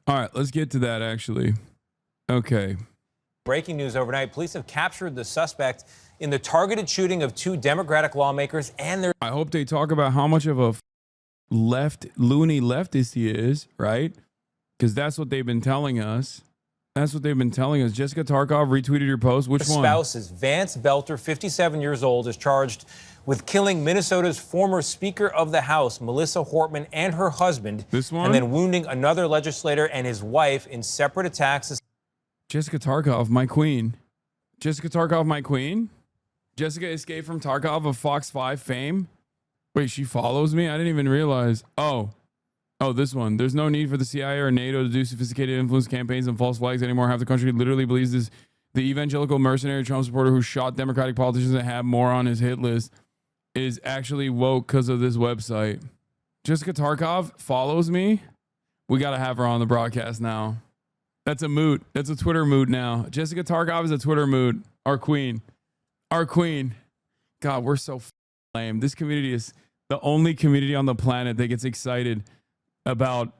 All right, let's get to that actually. Okay. Breaking news overnight. Police have captured the suspect in the targeted shooting of two Democratic lawmakers and their... I hope they talk about how much of a loony leftist he is, right? Because that's what they've been telling us. That's what they've been telling us. Jessica Tarkov retweeted your post. Which one? Spouses. Vance Belter, 57 years old, is charged with killing Minnesota's former Speaker of the House, Melissa Hortman, and her husband. This one? And then wounding another legislator and his wife in separate attacks. Jessica Tarkov, my queen. Jessica Tarkov, my queen? Jessica escaped from Tarkov of Fox 5 fame? Wait, she follows me? I didn't even realize. Oh, this one. There's no need for the CIA or NATO to do sophisticated influence campaigns and false flags anymore. Half the country literally believes this. The evangelical mercenary Trump supporter who shot Democratic politicians and had more on his hit list is actually woke because of this website. Jessica Tarkov follows me. We got to have her on the broadcast now. That's a moot. That's a Twitter moot now. Jessica Tarkov is a Twitter moot. Our queen. Our queen. God, we're so lame. This community is the only community on the planet that gets excited about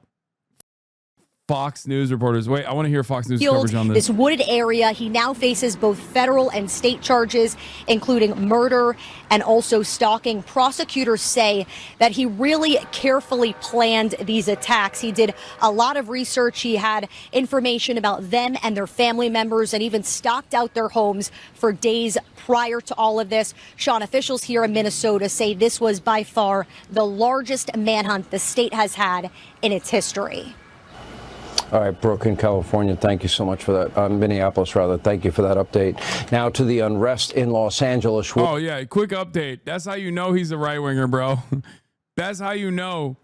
Fox News reporters. Wait, I want to hear Fox News coverage on this. This wooded area, he now faces both federal and state charges, including murder and also stalking. Prosecutors say that he really carefully planned these attacks. He did a lot of research. He had information about them and their family members and even stocked out their homes for days prior to all of this. Sean, officials here in Minnesota say this was by far the largest manhunt the state has had in its history. All right, Brooke in California, thank you so much for that. Minneapolis, rather, thank you for that update. Now to the unrest in Los Angeles. Oh, yeah, quick update. That's how you know he's a right-winger, bro. That's how you know.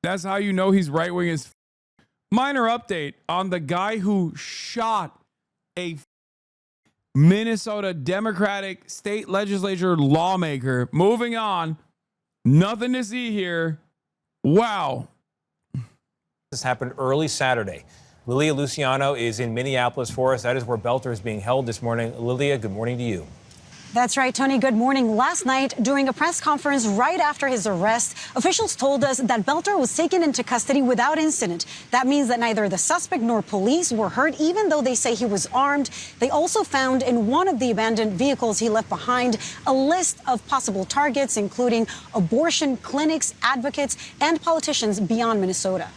That's how you know he's right-wing as minor update on the guy who shot a Minnesota Democratic state legislature lawmaker. Moving on. Nothing to see here. Wow. This happened early Saturday. Lilia Luciano is in Minneapolis for us. That is where Belter is being held this morning. Lilia, good morning to you. That's right, Tony. Good morning. Last night, during a press conference right after his arrest, officials told us that Belter was taken into custody without incident. That means that neither the suspect nor police were hurt, even though they say he was armed. They also found in one of the abandoned vehicles he left behind a list of possible targets, including abortion clinics, advocates, and politicians beyond Minnesota.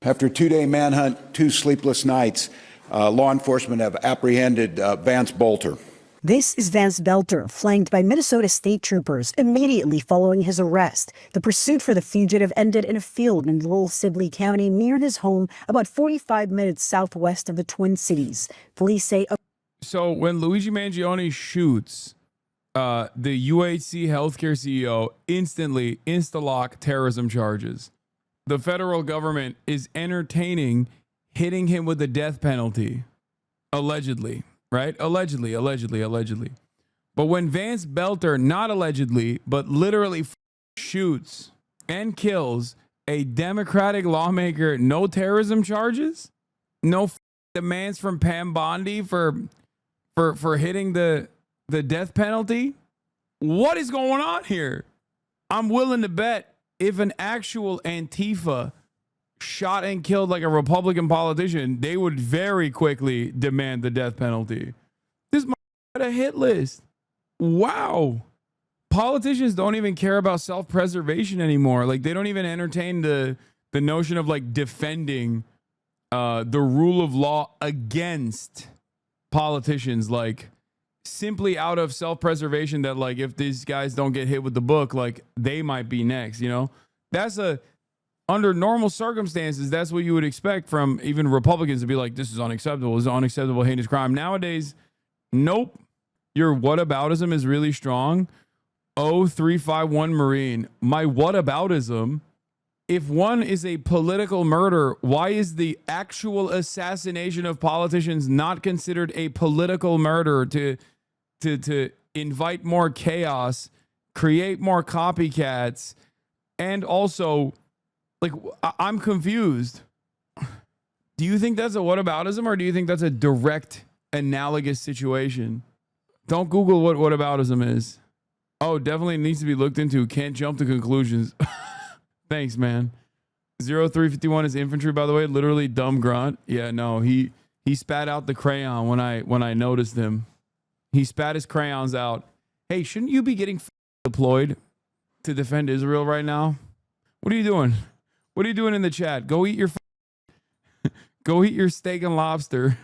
After a two-day manhunt, 2 sleepless nights, law enforcement have apprehended Vance Belter. This is Vance Belter, flanked by Minnesota state troopers immediately following his arrest. The pursuit for the fugitive ended in a field in rural Sibley County near his home, about 45 minutes southwest of the Twin Cities. Police say... So when Luigi Mangione shoots the UHC healthcare CEO, instantly insta-lock terrorism charges. The federal government is entertaining hitting him with the death penalty. Allegedly, right? Allegedly. But when Vance Belter, not allegedly, but literally shoots and kills a Democratic lawmaker, no terrorism charges? No demands from Pam Bondi for hitting the death penalty? What is going on here? I'm willing to bet if an actual Antifa shot and killed like a Republican politician, they would very quickly demand the death penalty. This had a hit list. Wow. Politicians don't even care about self-preservation anymore. Like, they don't even entertain the notion of like defending the rule of law against politicians, like simply out of self-preservation that like if these guys don't get hit with the book, like they might be next, you know? That's under normal circumstances, that's what you would expect from even Republicans to be like, this is unacceptable. This is unacceptable, heinous crime. Nowadays, nope. Your whataboutism is really strong. 0351 Marine. My whataboutism, if one is a political murder, why is the actual assassination of politicians not considered a political murder to invite more chaos, create more copycats, and also, like, I'm confused. Do you think that's a whataboutism, or do you think that's a direct analogous situation? Don't Google what whataboutism is. Oh, definitely needs to be looked into. Can't jump to conclusions. Thanks, man. 0351 is infantry, by the way. Literally dumb grunt. Yeah, no, he spat out the crayon when I noticed him. He spat his crayons out. Hey, shouldn't you be getting deployed to defend Israel right now? What are you doing? What are you doing in the chat? Go eat your steak and lobster.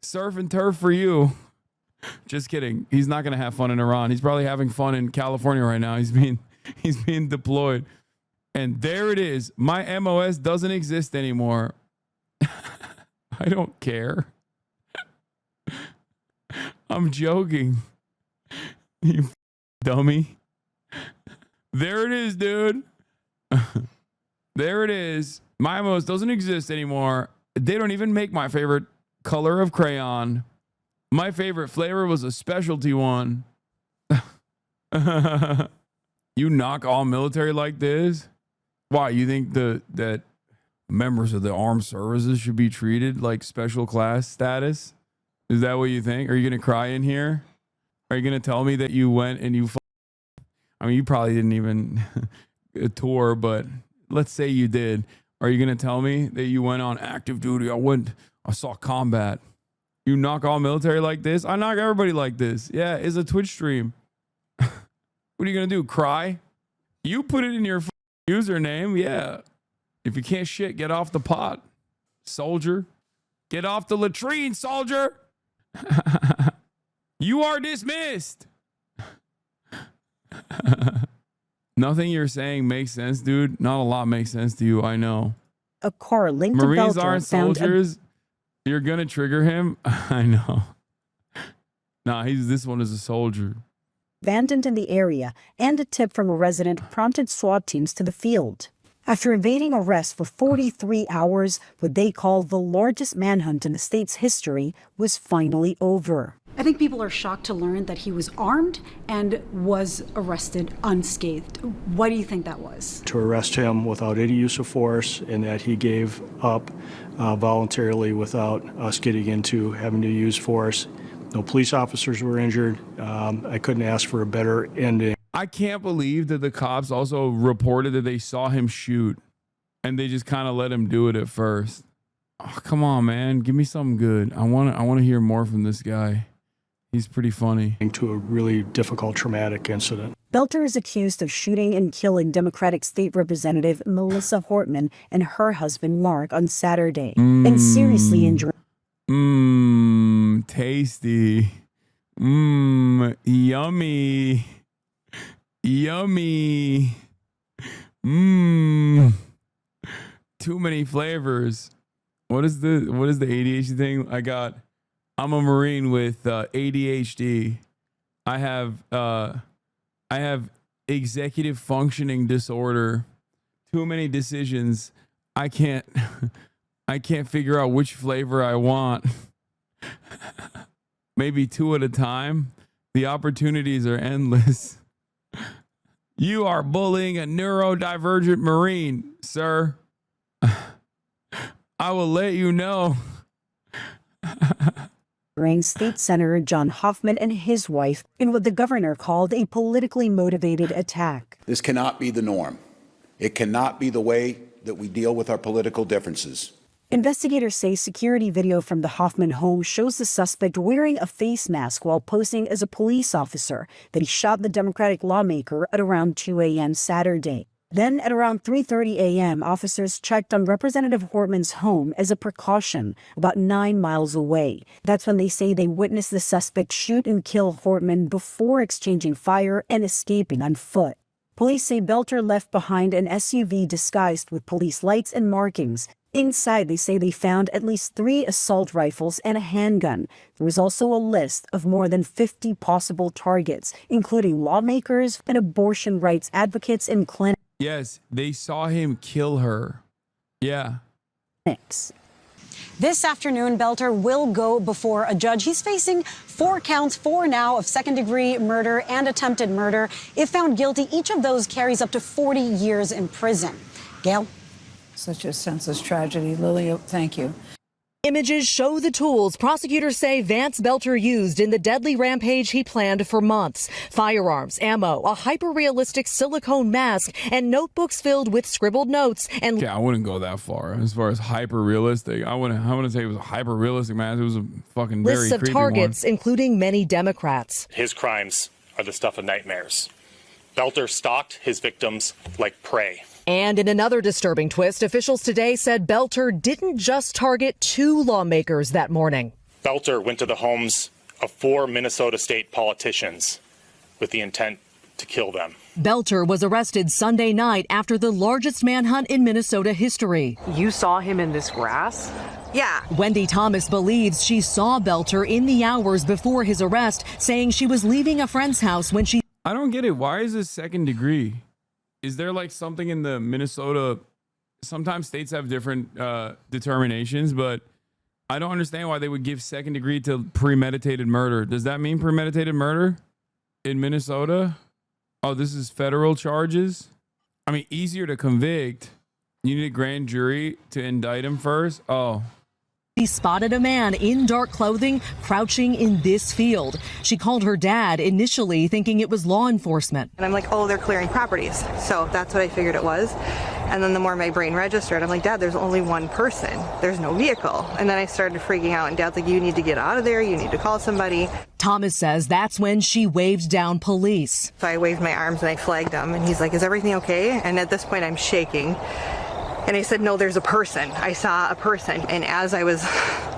Surf and turf for you. Just kidding. He's not gonna have fun in Iran. He's probably having fun in California right now. He's being deployed. And there it is. My MOS doesn't exist anymore. I don't care. I'm joking. You dummy. There it is, dude. There it is. My MOS doesn't exist anymore. They don't even make my favorite color of crayon. My favorite flavor was a specialty one. You knock all military like this? Why, you think that members of the armed services should be treated like special class status? Is that what you think? Are you going to cry in here? Are you going to tell me that you went and I mean, you probably didn't even tour, but let's say you did. Are you going to tell me that you went on active duty? I saw combat. You knock all military like this? I knock everybody like this. Yeah, it's a Twitch stream. What are you going to do? Cry? You put it in your username. Yeah. If you can't shit, get off the pot, soldier. Get off the latrine, soldier. You are dismissed. Nothing you're saying makes sense, dude. Not a lot makes sense to you. I know. A car linked Marines to Belter aren't found soldiers. You're gonna trigger him. I know. Nah, this one is a soldier. abandoned in the area, and a tip from a resident prompted SWAT teams to the field. After evading arrest for 43 hours, what they call the largest manhunt in the state's history was finally over. I think people are shocked to learn that he was armed and was arrested unscathed. Why do you think that was? To arrest him without any use of force, and that he gave up voluntarily without us getting into having to use force. No police officers were injured. I couldn't ask for a better ending. I can't believe that the cops also reported that they saw him shoot and they just kind of let him do it at first. Oh, come on, man. Give me something good. I want to hear more from this guy. He's pretty funny. To a really difficult, traumatic incident. Belter is accused of shooting and killing Democratic State Representative Melissa Hortman and her husband Mark on Saturday, and seriously injuring. Tasty. Yummy. Yummy. Too many flavors. What is the ADHD thing? I'm a Marine with ADHD. I have executive functioning disorder. Too many decisions. I can't figure out which flavor I want. Maybe two at a time. The opportunities are endless. You are bullying a neurodivergent Marine, sir. I will let you know. State Senator John Hoffman and his wife in what the governor called a politically motivated attack. This cannot be the norm. It cannot be the way that we deal with our political differences. Investigators say security video from the Hoffman home shows the suspect wearing a face mask while posing as a police officer, that he shot the Democratic lawmaker at around 2 a.m. Saturday. Then at around 3:30 a.m., officers checked on Representative Hortman's home as a precaution about 9 miles away. That's when they say they witnessed the suspect shoot and kill Hortman before exchanging fire and escaping on foot. Police say Belter left behind an SUV disguised with police lights and markings. Inside, they say they found at least 3 assault rifles and a handgun. There was also a list of more than 50 possible targets, including lawmakers and abortion rights advocates and clinics. Yes, they saw him kill her. Yeah. This afternoon, Belter will go before a judge. He's facing 4 counts, 4 now, of second-degree murder and attempted murder. If found guilty, each of those carries up to 40 years in prison. Gail? Such a senseless tragedy. Lilia, thank you. Images show the tools prosecutors say Vance Belter used in the deadly rampage he planned for months. Firearms, ammo, a hyper-realistic silicone mask, and notebooks filled with scribbled notes and... Yeah, I wouldn't go that far as hyper-realistic. I wouldn't say it was a hyper-realistic mask. It was a fucking very lists of creepy targets, one. including many Democrats. His crimes are the stuff of nightmares. Belter stalked his victims like prey. And in another disturbing twist, officials today said Belter didn't just target 2 lawmakers that morning. Belter went to the homes of 4 Minnesota state politicians with the intent to kill them. Belter was arrested Sunday night after the largest manhunt in Minnesota history. You saw him in this grass? Yeah. Wendy Thomas believes she saw Belter in the hours before his arrest, saying she was leaving a friend's house when she... I don't get it. Why is this second degree? Is there like something in the Minnesota? Sometimes states have different determinations, but I don't understand why they would give second degree to premeditated murder. Does that mean premeditated murder in Minnesota? Oh, this is federal charges? I mean, easier to convict. You need a grand jury to indict him first? Oh. She spotted a man in dark clothing crouching in this field. She called her dad, initially thinking it was law enforcement. And I'm like, oh, they're clearing properties. So that's what I figured it was. And then the more my brain registered, I'm like, Dad, there's only one person. There's no vehicle. And then I started freaking out. And Dad's like, you need to get out of there. You need to call somebody. Thomas says that's when she waved down police. So I waved my arms and I flagged him. And he's like, is everything okay? And at this point, I'm shaking. And I said, no, there's a person. I saw a person. And as I was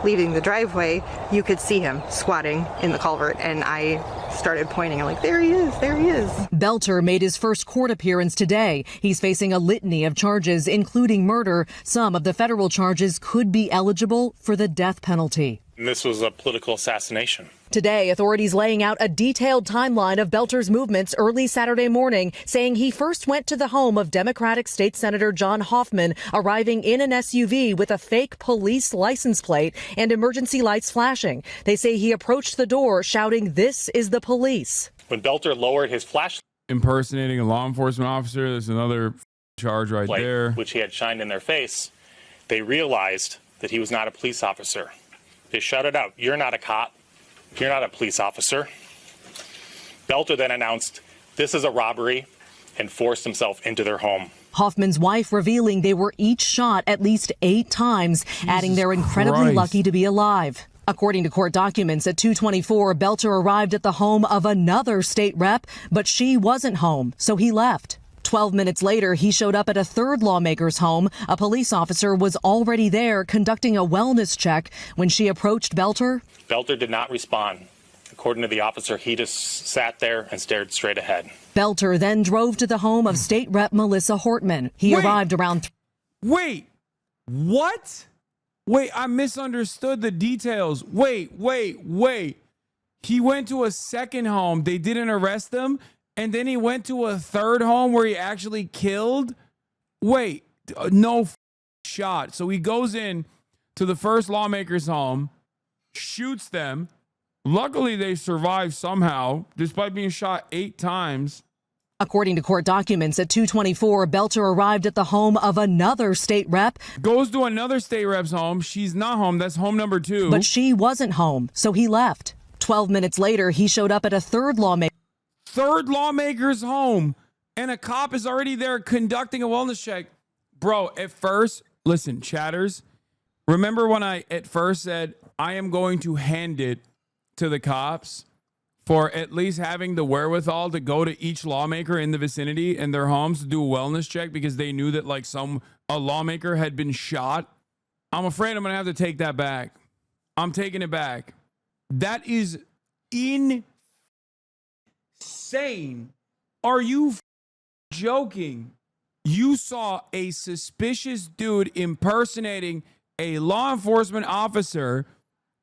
leaving the driveway, you could see him squatting in the culvert. And I started pointing. I'm like, there he is. There he is. Belter made his first court appearance today. He's facing a litany of charges, including murder. Some of the federal charges could be eligible for the death penalty. And this was a political assassination. Today, authorities laying out a detailed timeline of Belter's movements early Saturday morning, saying he first went to the home of Democratic State Senator John Hoffman, arriving in an SUV with a fake police license plate and emergency lights flashing. They say he approached the door shouting, "This is the police." When Belter lowered his flashlight, impersonating a law enforcement officer, there's another charge right there, which he had shined in their face, they realized that he was not a police officer. They shouted out, "You're not a cop. You're not a police officer." Belter then announced, "This is a robbery," and forced himself into their home. Hoffman's wife revealing they were each shot at least 8 times, adding they're incredibly lucky to be alive. According to court documents, at 2:24, Belter arrived at the home of another state rep, but she wasn't home, so he left. 12 minutes later, he showed up at a third lawmaker's home. A police officer was already there conducting a wellness check when she approached Belter. Belter did not respond. According to the officer, he just sat there and stared straight ahead. Belter then drove to the home of State Rep Melissa Hortman. He arrived around... Wait, what? Wait, I misunderstood the details. Wait. He went to a second home. They didn't arrest him. And then he went to a third home where he actually killed. Wait, no shot. So he goes in to the first lawmaker's home, shoots them. Luckily, they survived somehow, despite being shot 8 times. According to court documents, at 2:24, Belter arrived at the home of another state rep. Goes to another state rep's home. She's not home. That's home number 2. But she wasn't home, so he left. 12 minutes later, he showed up at a third lawmaker's home, and a cop is already there conducting a wellness check. Bro, at first, listen, chatters, remember when I at first said I am going to hand it to the cops for at least having the wherewithal to go to each lawmaker in the vicinity and their homes to do a wellness check because they knew that like a lawmaker had been shot? I'm afraid I'm going to have to take that back. I'm taking it back. That is insane. Are you joking? You saw a suspicious dude impersonating a law enforcement officer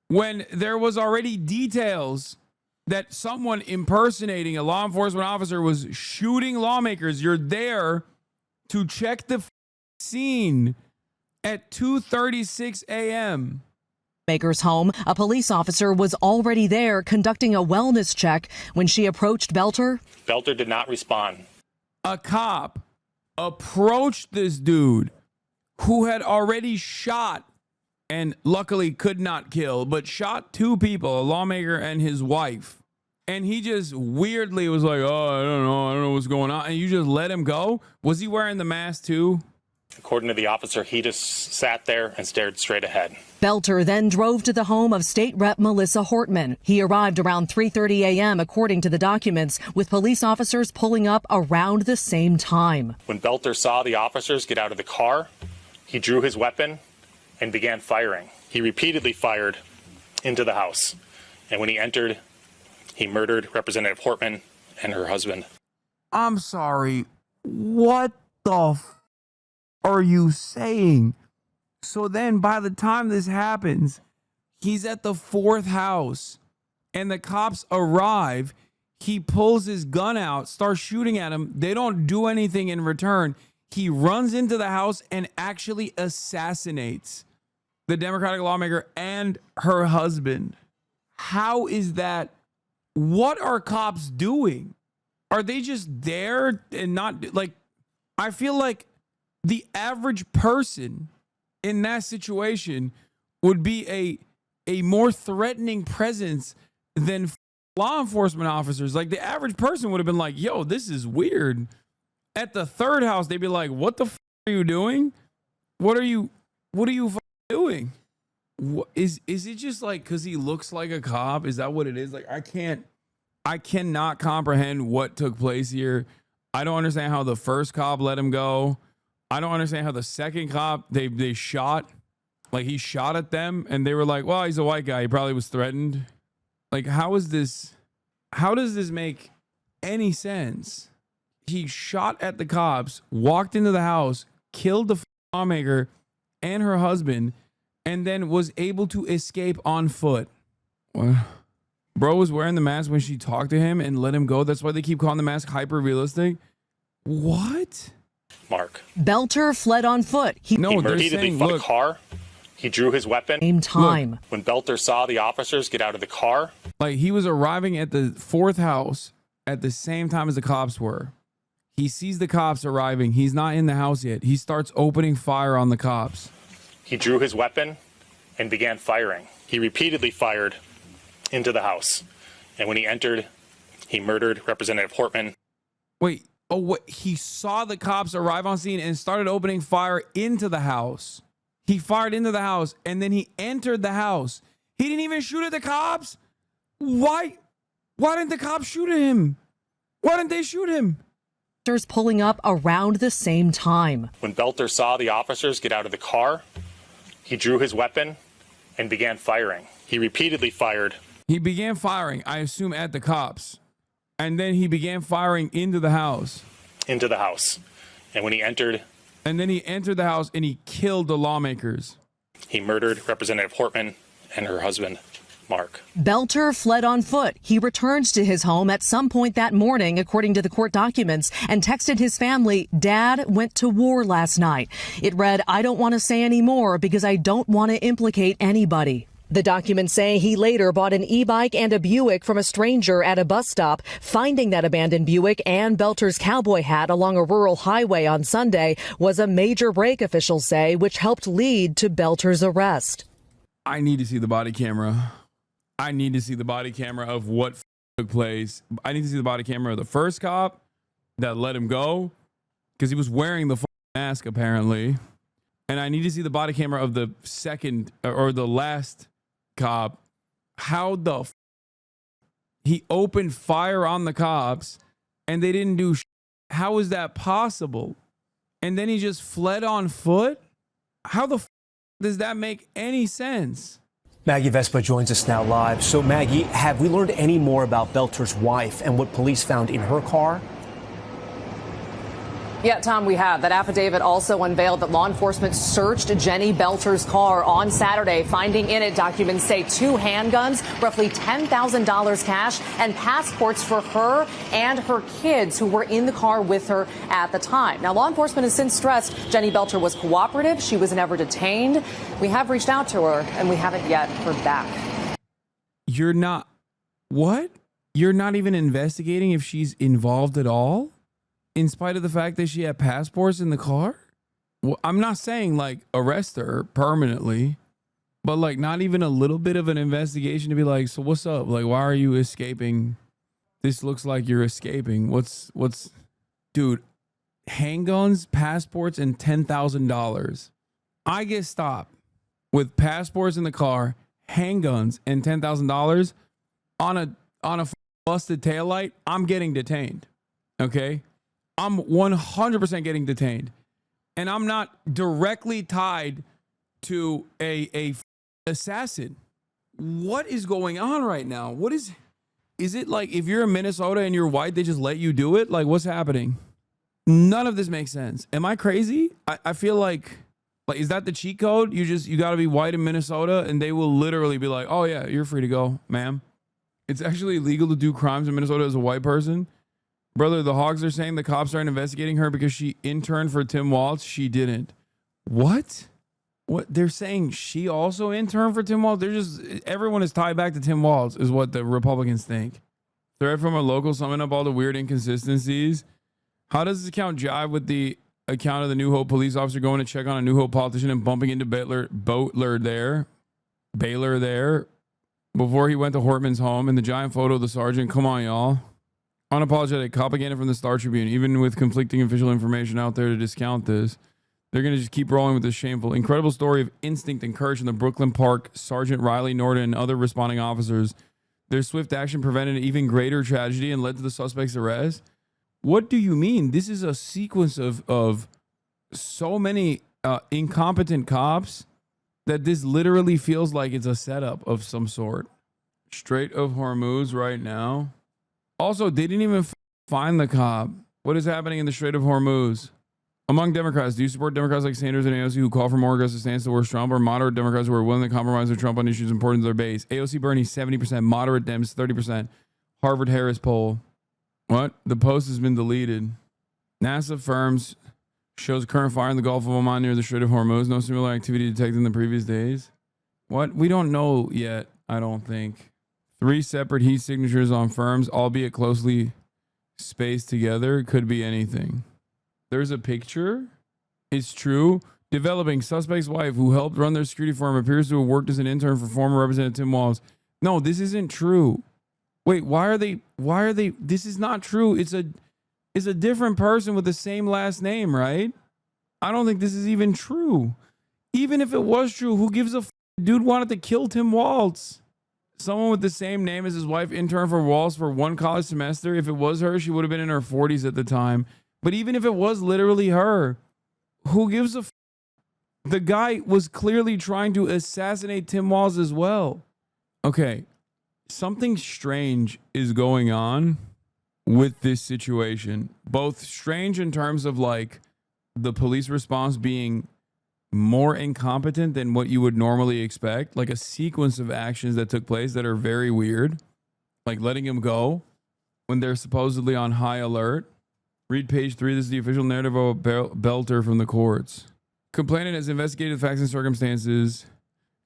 when there was already details that someone impersonating a law enforcement officer was shooting lawmakers. You're there to check the scene at 2:36 a.m. Maker's home. A police officer was already there conducting a wellness check when she approached Belter. Belter did not respond. A cop approached this dude who had already shot and luckily could not kill, but shot 2 people, a lawmaker and his wife. And he just weirdly was like, oh, I don't know what's going on. And you just let him go? Was he wearing the mask too? According to the officer, he just sat there and stared straight ahead. Belter then drove to the home of State Rep Melissa Hortman. He arrived around 3:30 a.m., according to the documents, with police officers pulling up around the same time. When Belter saw the officers get out of the car, he drew his weapon and began firing. He repeatedly fired into the house. And when he entered, he murdered Representative Hortman and her husband. I'm sorry. What the are you saying? So then by the time this happens, he's at the 4th house and the cops arrive. He pulls his gun out, starts shooting at him. They don't do anything in return. He runs into the house and actually assassinates the Democratic lawmaker and her husband. How is that? What are cops doing? Are they just there and not like, I feel like the average person in that situation would be a more threatening presence than law enforcement officers. Like the average person would have been like, yo, this is weird. At the 3rd house, they'd be like, what the are you doing? What are you doing? What, is it just like because he looks like a cop? Is that what it is? Like I cannot comprehend what took place here. I don't understand how the first cop let him go. I don't understand how the second cop they shot, like he shot at them and they were like, well, he's a white guy, he probably was threatened. Like how does this make any sense? He shot at the cops, walked into the house, killed the lawmaker and her husband, and then was able to escape on foot. What? Bro was wearing the mask when she talked to him and let him go. That's why they keep calling the mask hyper realistic. What? Mark. Belter fled on foot. He repeatedly fought a car. He drew his weapon. Same time. Look, when Belter saw the officers get out of the car. Like he was arriving at the 4th house at the same time as the cops were. He sees the cops arriving. He's not in the house yet. He starts opening fire on the cops. He drew his weapon and began firing. He repeatedly fired into the house. And when he entered, he murdered Representative Hortman. Wait. Oh, what? He saw the cops arrive on scene and started opening fire into the house. He fired into the house and then he entered the house. He didn't even shoot at the cops. Why didn't the cops shoot at him? Why didn't they shoot him? Pulling up around the same time. When Belter saw the officers get out of the car, he drew his weapon and began firing. He repeatedly fired. He began firing, I assume, at the cops. And then he began firing into the house. Into the house. And when he entered. And then he entered the house and he killed the lawmakers. He murdered Representative Hortman and her husband, Mark. Belter fled on foot. He returned to his home at some point that morning, according to the court documents, and texted his family, Dad went to war last night. It read, I don't want to say any more because I don't want to implicate anybody. The documents say he later bought an e-bike and a Buick from a stranger at a bus stop. Finding that abandoned Buick and Belter's cowboy hat along a rural highway on Sunday was a major break, officials say, which helped lead to Belter's arrest. I need to see the body camera. I need to see the body camera of what took place. I need to see the body camera of the first cop that let him go because he was wearing the mask apparently. And I need to see the body camera of the second or the last cop. How the he opened fire on the cops and they didn't do how is that possible? And then he just fled on foot? How the does that make any sense? Maggie Vespa joins us now live. So Maggie, have we learned any more about Belter's wife and what police found in her car? Yeah, Tom, we have. That affidavit also unveiled that law enforcement searched Jenny Belter's car on Saturday, finding in it, documents say, 2 handguns, roughly $10,000 cash, and passports for her and her kids who were in the car with her at the time. Now, law enforcement has since stressed Jenny Belter was cooperative. She was never detained. We have reached out to her, and we haven't yet heard back. You're not... What? You're not even investigating if she's involved at all? In spite of the fact that she had passports in the car? Well, I'm not saying like arrest her permanently, but like not even a little bit of an investigation to be like, so what's up? Like, why are you escaping? This looks like you're escaping. What's, dude, handguns, passports, and $10,000. I get stopped with passports in the car, handguns, and $10,000 on a busted taillight. I'm getting detained. Okay, I'm 100% getting detained, and I'm not directly tied to a assassin. What is going on right now? What is it like if you're in Minnesota and you're white, they just let you do it? Like, what's happening? None of this makes sense. Am I crazy? I feel like is that the cheat code? You got to be white in Minnesota and they will literally be like, oh yeah, you're free to go, ma'am. It's actually illegal to do crimes in Minnesota as a white person. Brother, the Hogs are saying the cops aren't investigating her because she interned for Tim Walz. She didn't. What? They're saying she also interned for Tim Walz? Everyone is tied back to Tim Walz is what the Republicans think. Thread from a local summing up all the weird inconsistencies. How does this account jive with the account of the New Hope police officer going to check on a New Hope politician and bumping into Baylor there before he went to Hortman's home, and the giant photo of the sergeant? Come on, y'all. Unapologetic propaganda from the Star Tribune. Even with conflicting official information out there to discount this, they're going to just keep rolling with this shameful, incredible story of instinct and courage from the Brooklyn Park Sergeant Riley Norton and other responding officers. Their swift action prevented an even greater tragedy and led to the suspect's arrest. What do you mean? This is a sequence of so many incompetent cops that this literally feels like it's a setup of some sort. Strait of Hormuz right now. Also, they didn't even find the cop. What is happening in the Strait of Hormuz? Among Democrats, do you support Democrats like Sanders and AOC who call for more aggressive stance towards Trump, or moderate Democrats who are willing to compromise with Trump on issues important to their base? AOC Bernie, 70%. Moderate Dems, 30%. Harvard Harris poll. What? The post has been deleted. NASA firms shows current fire in the Gulf of Oman near the Strait of Hormuz. No similar activity detected in the previous days. What? We don't know yet, I don't think. 3 separate heat signatures on firms, albeit closely spaced together. Could be anything. There's a picture. It's true. Developing suspect's wife who helped run their security firm appears to have worked as an intern for former Representative Tim Walz. No, this isn't true. Wait, why are they, this is not true. It's a different person with the same last name, right? I don't think this is even true. Even if it was true, who gives a dude wanted to kill Tim Walz? Someone with the same name as his wife interned for Walz for 1 college semester. If it was her, she would have been in her 40s at the time. But even if it was literally her, who gives a the guy was clearly trying to assassinate Tim Walz as well. Okay, something strange is going on with this situation. Both strange in terms of like the police response being more incompetent than what you would normally expect, like a sequence of actions that took place that are very weird, like letting him go when they're supposedly on high alert. Read page 3. This is the official narrative of Belter from the courts. Complainant has investigated the facts and circumstances.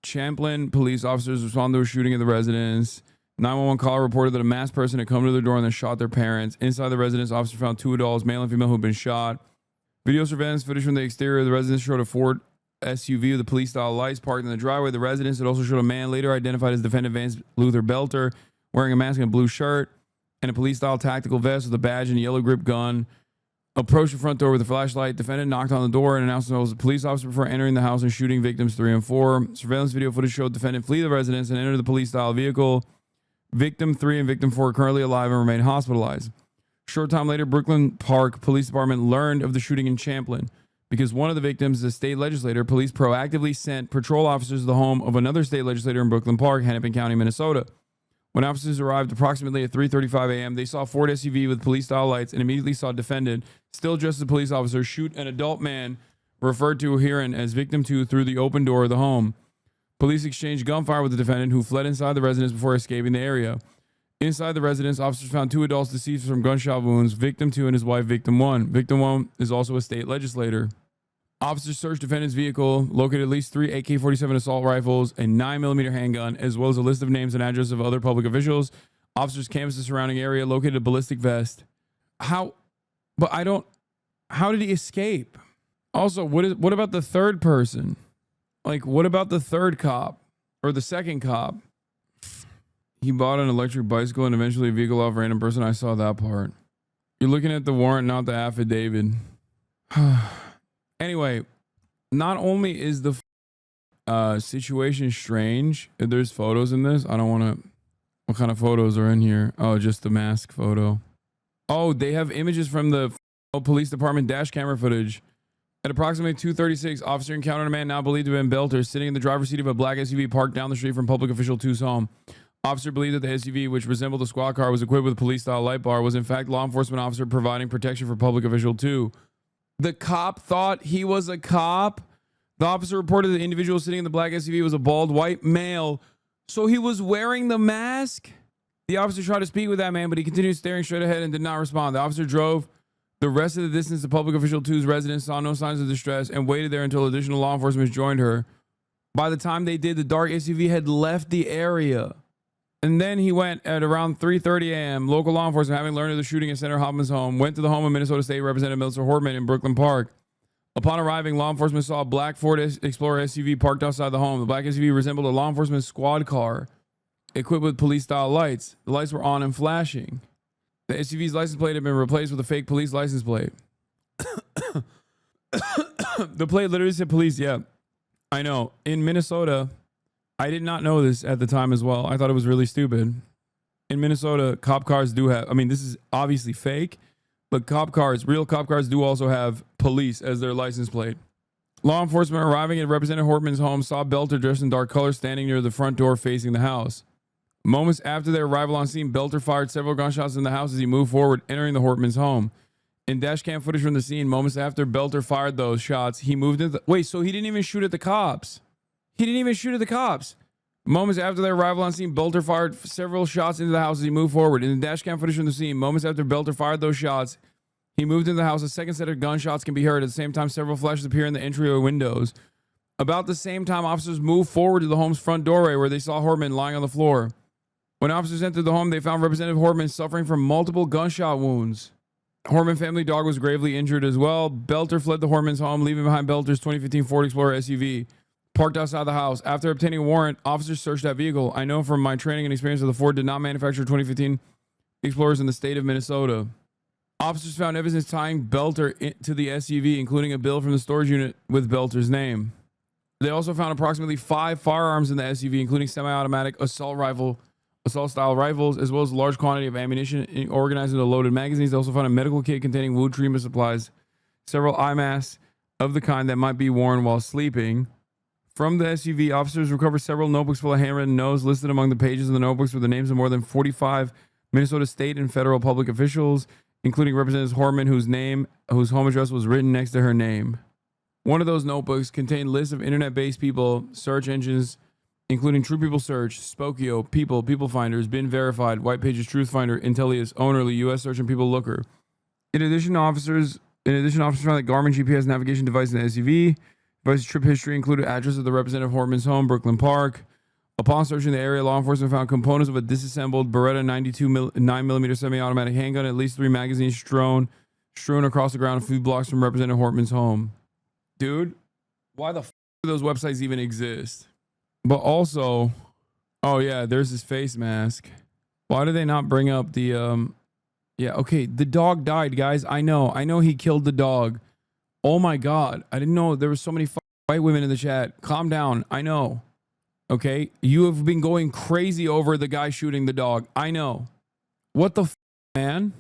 Champlain police officers responded to a shooting at the residence. 911 caller reported that a masked person had come to their door and then shot their parents. Inside the residence, officers found 2 adults, male and female, who had been shot. Video surveillance footage from the exterior of the residence showed a Ford SUV with the police-style lights parked in the driveway of the residence. It also showed a man later identified as defendant Vance Luther Belter wearing a mask and a blue shirt and a police-style tactical vest with a badge and a yellow grip gun. Approached the front door with a flashlight. Defendant knocked on the door and announced himself as a police officer before entering the house and shooting victims 3 and 4. Surveillance video footage showed defendant flee the residence and enter the police-style vehicle. Victim 3 and victim 4 are currently alive and remain hospitalized. Short time later, Brooklyn Park Police Department learned of the shooting in Champlain. Because one of the victims is a state legislator, police proactively sent patrol officers to the home of another state legislator in Brooklyn Park, Hennepin County, Minnesota. When officers arrived approximately at 3:35 a.m., they saw a Ford SUV with police-style lights and immediately saw a defendant, still dressed as a police officer, shoot an adult man, referred to herein as victim 2, through the open door of the home. Police exchanged gunfire with the defendant, who fled inside the residence before escaping the area. Inside the residence, officers found 2 adults deceased from gunshot wounds, victim 2 and his wife, victim 1. Victim 1 is also a state legislator. Officers searched defendant's vehicle, located at least 3 AK-47 assault rifles, a 9mm handgun, as well as a list of names and addresses of other public officials. Officers canvassed the surrounding area, located a ballistic vest. How did he escape? Also, what about the third person? Like, what about the third cop? or the second cop. He bought an electric bicycle and eventually a vehicle off a random person. I saw that part. You're looking at the warrant, not the affidavit. Anyway, not only is the situation strange, there's photos in this. I don't want to. What kind of photos are in here? Oh, just the mask photo. Oh, they have images from the police department dash camera footage. At approximately 2:36, officer encountered a man now believed to have been Belter sitting in the driver's seat of a black SUV parked down the street from public official 2's home. Officer believed that the SUV, which resembled a squad car, was equipped with a police-style light bar, was in fact law enforcement officer providing protection for public official 2. The cop thought he was a cop. The officer reported the individual sitting in the black SUV was a bald white male. So he was wearing the mask? The officer tried to speak with that man, but he continued staring straight ahead and did not respond. The officer drove the rest of the distance to public official 2's residence, saw no signs of distress, and waited there until additional law enforcement joined her. By the time they did, the dark SUV had left the area. And then he went at around 3:30 a.m. Local law enforcement, having learned of the shooting at Senator Hoffman's home, went to the home of Minnesota State Representative Melissa Hortman in Brooklyn Park. Upon arriving, law enforcement saw a black Ford Explorer SUV parked outside the home. The black SUV resembled a law enforcement squad car equipped with police-style lights. The lights were on and flashing. The SUV's license plate had been replaced with a fake police license plate. The plate literally said police. Yeah, I know. In Minnesota, I did not know this at the time as well. I thought it was really stupid. In Minnesota, cop cars do have, I mean, this is obviously fake, but cop cars, real cop cars do also have police as their license plate. Law enforcement arriving at Representative Hortman's home saw Belter dressed in dark color standing near the front door facing the house. Moments after their arrival on scene, Belter fired several gunshots in the house as he moved forward, entering the Hortman's home. In dash cam footage from the scene, moments after Belter fired those shots, he moved into the... Wait, so he didn't even shoot at the cops. He didn't even shoot at the cops. Moments after their arrival on scene, Belter fired several shots into the house as he moved forward. In the dash cam footage from the scene, moments after Belter fired those shots, he moved into the house. A second set of gunshots can be heard. At the same time, several flashes appear in the entryway windows. About the same time, officers moved forward to the home's front doorway where they saw Hortman lying on the floor. When officers entered the home, they found Representative Hortman suffering from multiple gunshot wounds. Hortman family dog was gravely injured as well. Belter fled the Hortman's home, leaving behind Belter's 2015 Ford Explorer SUV. Parked outside the house. After obtaining a warrant, officers searched that vehicle. I know from my training and experience that the Ford did not manufacture 2015 Explorers in the state of Minnesota. Officers found evidence tying Belter to the SUV, including a bill from the storage unit with Belter's name. They also found approximately 5 firearms in the SUV, including semi-automatic assault-style rifles, as well as a large quantity of ammunition organized into loaded magazines. They also found a medical kit containing wound treatment supplies, several eye masks of the kind that might be worn while sleeping. From the SUV, officers recovered several notebooks full of handwritten notes. Listed among the pages of the notebooks were the names of more than 45 Minnesota state and federal public officials, including Representative Hortman, whose home address was written next to her name. One of those notebooks contained lists of internet-based people, search engines, including True People Search, Spokio, People Finders, Been Verified, White Pages, Truth Finder, Intellius, Ownerly, US Search, and People Looker. In addition, officers found that Garmin GPS navigation device in the SUV. Device's trip history included address of the Representative Hortman's home, Brooklyn Park. Upon searching the area, law enforcement found components of a disassembled Beretta 9mm semi-automatic handgun, at least 3 magazines strewn across the ground a few blocks from Representative Hortman's home. Dude, why the f*** do those websites even exist? But also, oh yeah, there's his face mask. Why do they not bring up the, yeah, okay, the dog died, guys. I know he killed the dog. Oh my God, I didn't know there were so many white women in the chat. Calm down, I know. Okay, you have been going crazy over the guy shooting the dog. I know. What the f, man?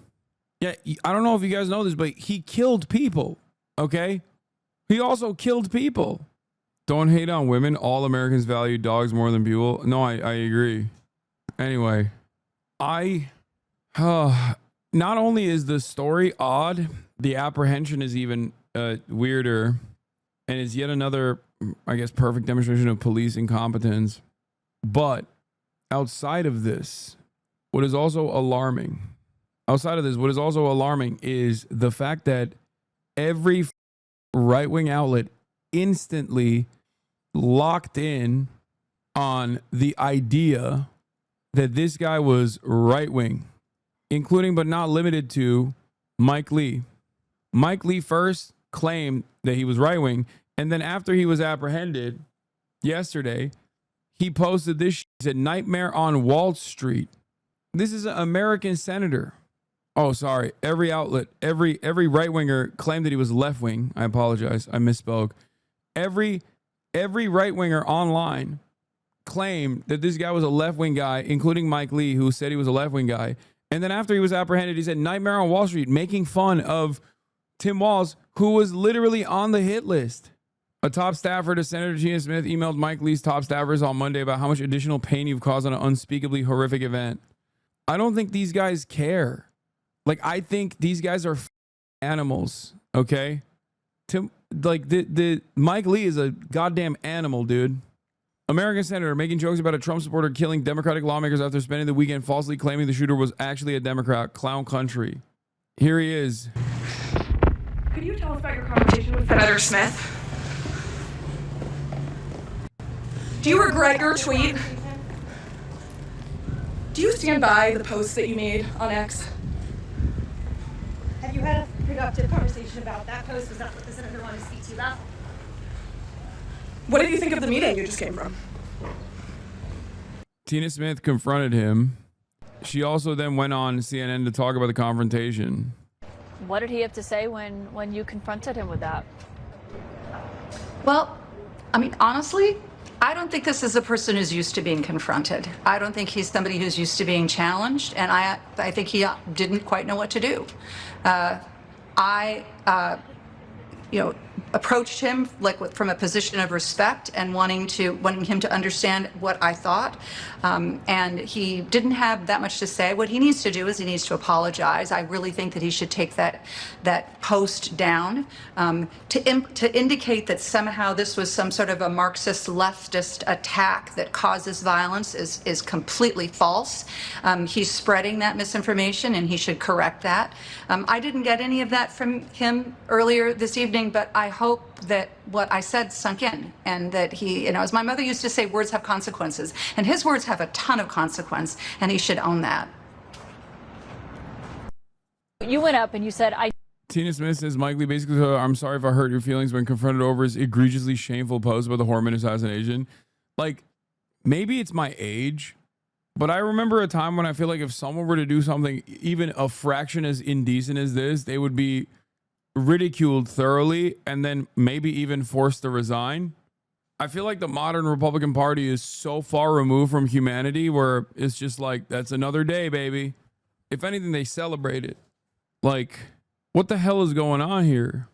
Yeah, I don't know if you guys know this, but he killed people, okay? He also killed people. Don't hate on women. All Americans value dogs more than people. No, I agree. Anyway, not only is the story odd, the apprehension is even weirder, and is yet another, I guess, perfect demonstration of police incompetence. But outside of this, what is also alarming is the fact that every right-wing outlet instantly locked in on the idea that this guy was right-wing, including but not limited to Mike Lee. Mike Lee first claimed that he was right-wing, and then after he was apprehended yesterday, He posted this. He said, "Nightmare on Wall Street." This is an American senator. Oh, sorry. Every outlet, every right winger claimed that he was left wing. I apologize. I misspoke. Every right winger online claimed that this guy was a left wing guy, including Mike Lee, who said he was a left wing guy. And then after he was apprehended, he said "Nightmare on Wall Street," making fun of Tim Walz, who was literally on the hit list. A top staffer to Senator Tina Smith emailed Mike Lee's top staffers on Monday about how much additional pain you've caused on an unspeakably horrific event. I don't think these guys care. Like, I think these guys are animals, okay? The Mike Lee is a goddamn animal, dude. American senator making jokes about a Trump supporter killing Democratic lawmakers after spending the weekend falsely claiming the shooter was actually a Democrat. Clown country. Here he is. Could you tell us about your conversation with Senator Smith? Do you regret your tweet? Do you stand by the post that you made on X? Have you had a productive conversation about that post? Was that what the senator wanted to speak to you about? What did you think of the meeting you just came from? Tina Smith confronted him. She also then went on CNN to talk about the confrontation. What did he have to say when you confronted him with that? Well, I mean, honestly, I don't think this is a person who's used to being confronted. I don't think he's somebody who's used to being challenged, and I think he didn't quite know what to do. I approached him from a position of respect and wanting him to understand what I thought. And he didn't have that much to say. What he needs to do is he needs to apologize. I really think that he should take that post down. To indicate that somehow this was some sort of a Marxist leftist attack that causes violence is completely false. He's spreading that misinformation and he should correct that. I didn't get any of that from him earlier this evening, but I hope that what I said sunk in and that he, as my mother used to say, words have consequences, and his words have a ton of consequence, and he should own that. You went up and you said, Tina Smith says Mike Lee basically said, "I'm sorry if I hurt your feelings" when confronted over his egregiously shameful post about the Horman assassination. Like, maybe it's my age, but I remember a time when I feel like if someone were to do something even a fraction as indecent as this, they would be ridiculed thoroughly and then maybe even forced to resign. I feel like the modern Republican Party is so far removed from humanity where it's just like, that's another day, baby. If anything, they celebrate it. Like, what the hell is going on here?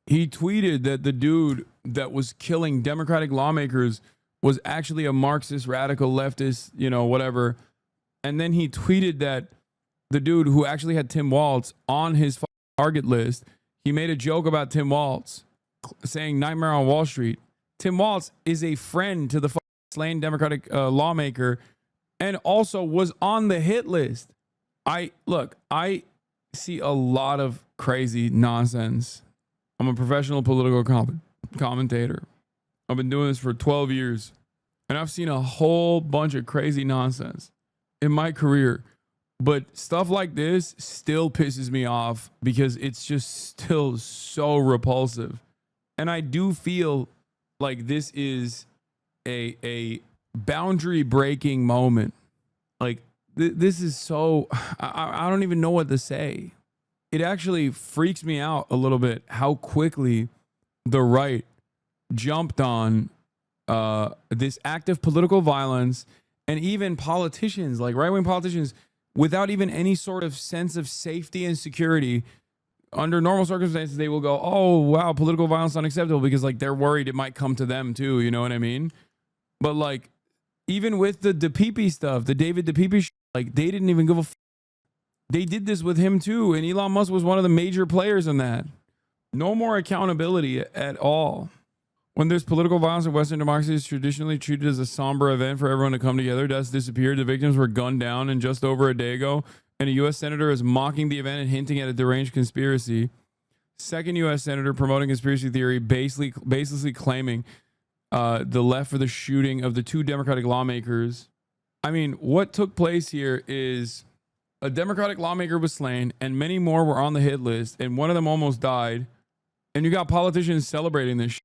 He tweeted that the dude that was killing Democratic lawmakers was actually a Marxist, radical, leftist, whatever. And then he tweeted that the dude who actually had Tim Walz on his target list, he made a joke about Tim Walz, saying "Nightmare on Wall Street." Tim Walz is a friend to the slain Democratic lawmaker and also was on the hit list. I see a lot of crazy nonsense. I'm a professional political commentator. I've been doing this for 12 years, and I've seen a whole bunch of crazy nonsense in my career. But stuff like this still pisses me off because it's just still so repulsive. And I do feel like this is a boundary breaking moment. Like this is so, I don't even know what to say. It actually freaks me out a little bit how quickly the right jumped on this act of political violence, and even politicians, like right-wing politicians, without even any sort of sense of safety and security. Under normal circumstances, they will go, "Oh, wow, political violence is unacceptable," because like they're worried it might come to them too. You know what I mean? But like, even with the DePipe stuff, the David DePipe, like they didn't even give a they did this with him too. And Elon Musk was one of the major players in that. No more accountability at all. When there's political violence in Western democracies, traditionally treated as a somber event for everyone to come together. Deaths disappeared. The victims were gunned down. And just over a day ago, and a U.S. senator is mocking the event and hinting at a deranged conspiracy. Second U.S. senator promoting conspiracy theory, basically claiming the left for the shooting of the two Democratic lawmakers. I mean, what took place here is a Democratic lawmaker was slain, and many more were on the hit list, and one of them almost died. And you got politicians celebrating this shit.